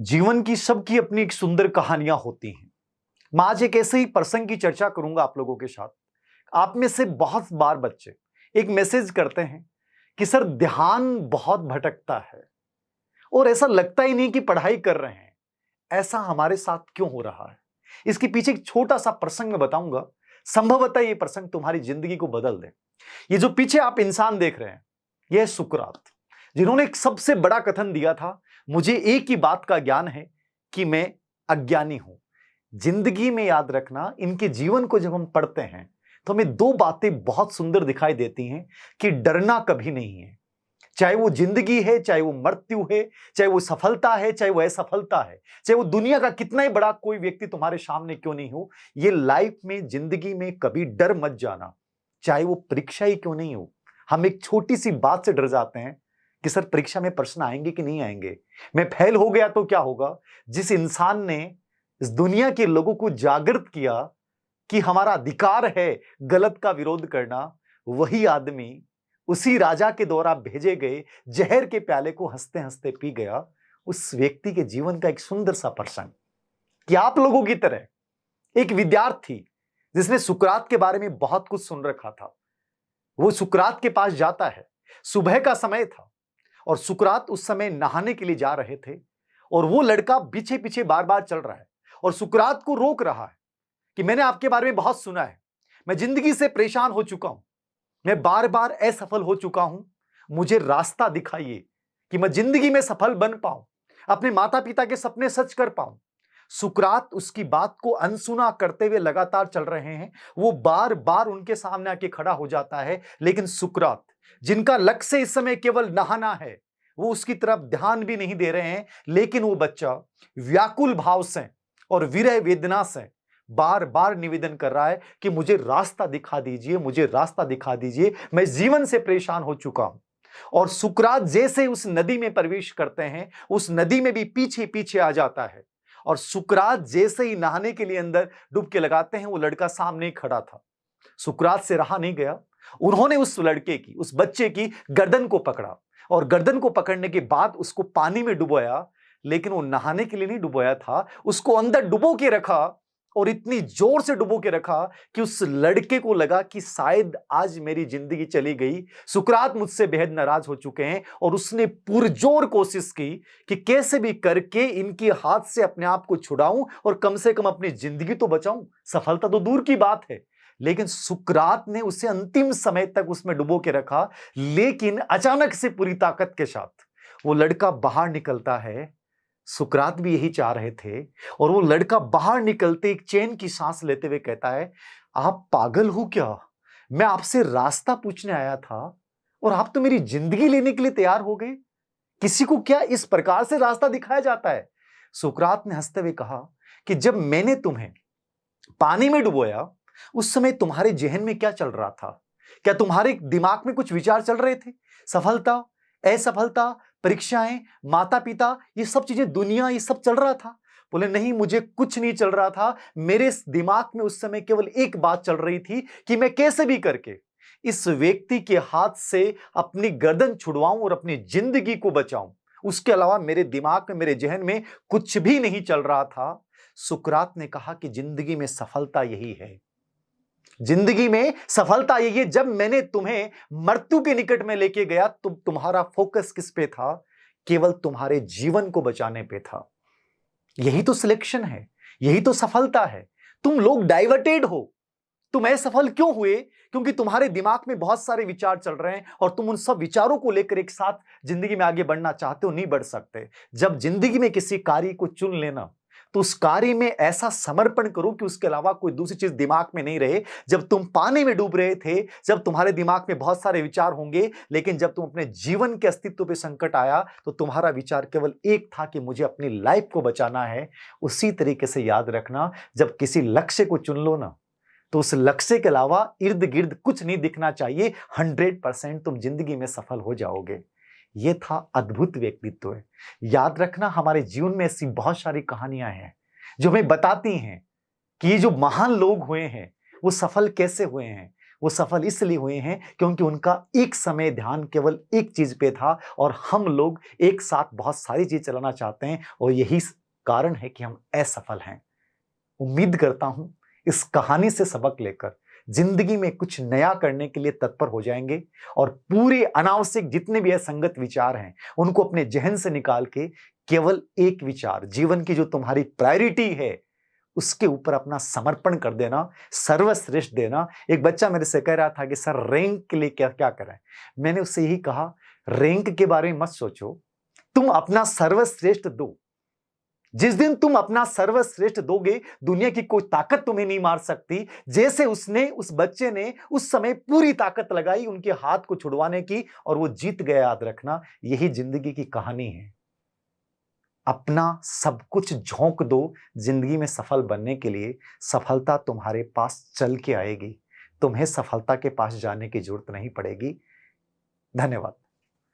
जीवन की सबकी अपनी एक सुंदर कहानियां होती हैं। मैं आज एक ऐसे ही प्रसंग की चर्चा करूंगा आप लोगों के साथ। आप में से बहुत बार बच्चे एक मैसेज करते हैं कि सर ध्यान बहुत भटकता है और ऐसा लगता ही नहीं कि पढ़ाई कर रहे हैं। ऐसा हमारे साथ क्यों हो रहा है? इसके पीछे एक छोटा सा प्रसंग मैं बताऊंगा। संभवतः ये प्रसंग तुम्हारी जिंदगी को बदल दे। ये जो पीछे आप इंसान देख रहे हैं, यह है सुकरात, जिन्होंने एक सबसे बड़ा कथन दिया था, मुझे एक ही बात का ज्ञान है कि मैं अज्ञानी हूं। जिंदगी में याद रखना, इनके जीवन को जब हम पढ़ते हैं तो हमें दो बातें बहुत सुंदर दिखाई देती हैं कि डरना कभी नहीं है। चाहे वो जिंदगी है, चाहे वो मृत्यु है, चाहे वो सफलता है, चाहे वो असफलता है, चाहे वो दुनिया का कितना ही बड़ा कोई व्यक्ति तुम्हारे सामने क्यों नहीं हो, ये लाइफ में, जिंदगी में कभी डर मत जाना। चाहे वो परीक्षा ही क्यों नहीं हो। हम एक छोटी सी बात से डर जाते हैं कि सर परीक्षा में प्रश्न आएंगे कि नहीं आएंगे, मैं फेल हो गया तो क्या होगा। जिस इंसान ने इस दुनिया के लोगों को जागृत किया कि हमारा अधिकार है गलत का विरोध करना, वही आदमी उसी राजा के द्वारा भेजे गए जहर के प्याले को हंसते हंसते पी गया। उस व्यक्ति के जीवन का एक सुंदर सा प्रसंग कि आप लोगों की तरह एक विद्यार्थी जिसने सुकरात के बारे में बहुत कुछ सुन रखा था, वो सुकरात के पास जाता है। सुबह का समय था और सुकरात उस समय नहाने के लिए जा रहे थे और वो लड़का पीछे पीछे बार बार चल रहा है और सुकरात को रोक रहा है कि मैंने आपके बारे में बहुत सुना है, मैं जिंदगी से परेशान हो चुका हूं, मैं बार बार असफल हो चुका हूं, मुझे रास्ता दिखाइए कि मैं जिंदगी में सफल बन पाऊं, अपने माता पिता के सपने सच कर पाऊं। सुकरात उसकी बात को अनसुना करते हुए लगातार चल रहे हैं। वो बार बार उनके सामने आके खड़ा हो जाता है, लेकिन सुकरात, जिनका लक्ष्य इस समय केवल नहाना है, वो उसकी तरफ ध्यान भी नहीं दे रहे हैं। लेकिन वो बच्चा व्याकुल भाव से और विरह वेदना से बार बार निवेदन कर रहा है कि मुझे रास्ता दिखा दीजिए, मुझे रास्ता दिखा दीजिए, मैं जीवन से परेशान हो चुका हूं। और सुकरात जैसे उस नदी में प्रवेश करते हैं, उस नदी में भी पीछे पीछे आ जाता है और सुकरात जैसे ही नहाने के लिए अंदर डुबकी लगाते हैं, वो लड़का सामने ही खड़ा था। सुकरात से रहा नहीं गया, उन्होंने उस लड़के की, उस बच्चे की गर्दन को पकड़ा और गर्दन को पकड़ने के बाद उसको पानी में डुबोया। लेकिन वो नहाने के लिए नहीं डुबोया था, उसको अंदर डुबो के रखा और इतनी जोर से डुबो के रखा कि उस लड़के को लगा कि शायद आज मेरी जिंदगी चली गई। सुकरात मुझसे बेहद नाराज हो चुके हैं और उसने पुरजोर कोशिश की कि कैसे भी करके इनके हाथ से अपने आप को छुड़ाऊं और कम से कम अपनी जिंदगी तो बचाऊं। सफलता तो दूर की बात है, लेकिन सुकरात ने उसे अंतिम समय तक उसमें डुबो के रखा। लेकिन अचानक से पूरी ताकत के साथ वो लड़का बाहर निकलता है। सुकरात भी यही चाह रहे थे और वो लड़का बाहर निकलते एक चैन की सांस लेते हुए कहता है, आप पागल हो क्या? मैं आपसे रास्ता पूछने आया था और आप तो मेरी जिंदगी लेने के लिए तैयार हो गए। किसी को क्या इस प्रकार से रास्ता दिखाया जाता है? सुकरात ने हंसते हुए कहा कि जब मैंने तुम्हें पानी में डुबोया, उस समय तुम्हारे जहन में क्या चल रहा था? क्या तुम्हारे दिमाग में कुछ विचार चल रहे थे? सफलता, असफलता, परीक्षाएं, माता पिता, ये सब चीजें, दुनिया, ये सब चल रहा था? बोले नहीं, मुझे कुछ नहीं चल रहा था। मेरे दिमाग में उस समय केवल एक बात चल रही थी कि मैं कैसे भी करके इस व्यक्ति के हाथ से अपनी गर्दन छुड़वाऊं और अपनी जिंदगी को बचाऊं। उसके अलावा मेरे दिमाग में, मेरे जहन में कुछ भी नहीं चल रहा था। सुकरात ने कहा कि जिंदगी में सफलता यही है, जिंदगी में सफलता यही है। जब मैंने तुम्हें मृत्यु के निकट में लेके गया तो तुम्हारा फोकस किस पे था? केवल तुम्हारे जीवन को बचाने पे था। यही तो सिलेक्शन है, यही तो सफलता है। तुम लोग डाइवर्टेड हो, तुम असफल क्यों हुए? क्योंकि तुम्हारे दिमाग में बहुत सारे विचार चल रहे हैं और तुम उन सब विचारों को लेकर एक साथ जिंदगी में आगे बढ़ना चाहते हो, नहीं बढ़ सकते। जब जिंदगी में किसी कार्य को चुन लेना तो उस कार्य में ऐसा समर्पण करो कि उसके अलावा कोई दूसरी चीज दिमाग में नहीं रहे। जब तुम पानी में डूब रहे थे, जब तुम्हारे दिमाग में बहुत सारे विचार होंगे, लेकिन जब तुम अपने जीवन के अस्तित्व पे संकट आया तो तुम्हारा विचार केवल एक था कि मुझे अपनी लाइफ को बचाना है। उसी तरीके से याद रखना, जब किसी लक्ष्य को चुन लो ना, तो उस लक्ष्य के अलावा इर्द गिर्द कुछ नहीं दिखना चाहिए। 100% तुम जिंदगी में सफल हो जाओगे। यह था अद्भुत व्यक्तित्व है। याद रखना, हमारे जीवन में ऐसी बहुत सारी कहानियां हैं जो हमें बताती हैं कि ये जो महान लोग हुए हैं वो सफल कैसे हुए हैं। वो सफल इसलिए हुए हैं क्योंकि उनका एक समय ध्यान केवल एक चीज पे था, और हम लोग एक साथ बहुत सारी चीज चलाना चाहते हैं, और यही कारण है कि हम असफल हैं। उम्मीद करता हूं इस कहानी से सबक लेकर जिंदगी में कुछ नया करने के लिए तत्पर हो जाएंगे, और पूरे अनावश्यक जितने भी असंगत विचार हैं उनको अपने जहन से निकाल के केवल एक विचार, जीवन की जो तुम्हारी प्रायोरिटी है उसके ऊपर अपना समर्पण कर देना, सर्वश्रेष्ठ देना। एक बच्चा मेरे से कह रहा था कि सर रैंक के लिए क्या क्या करें। मैंने उससे यही कहा, रैंक के बारे में मत सोचो, तुम अपना सर्वश्रेष्ठ दो। जिस दिन तुम अपना सर्वश्रेष्ठ दोगे, दुनिया की कोई ताकत तुम्हें नहीं मार सकती। जैसे उस बच्चे ने उस समय पूरी ताकत लगाई उनके हाथ को छुड़वाने की, और वो जीत गया। याद रखना, यही जिंदगी की कहानी है। अपना सब कुछ झोंक दो जिंदगी में सफल बनने के लिए, सफलता तुम्हारे पास चल के आएगी। तुम्हें सफलता के पास जाने की जरूरत नहीं पड़ेगी। धन्यवाद।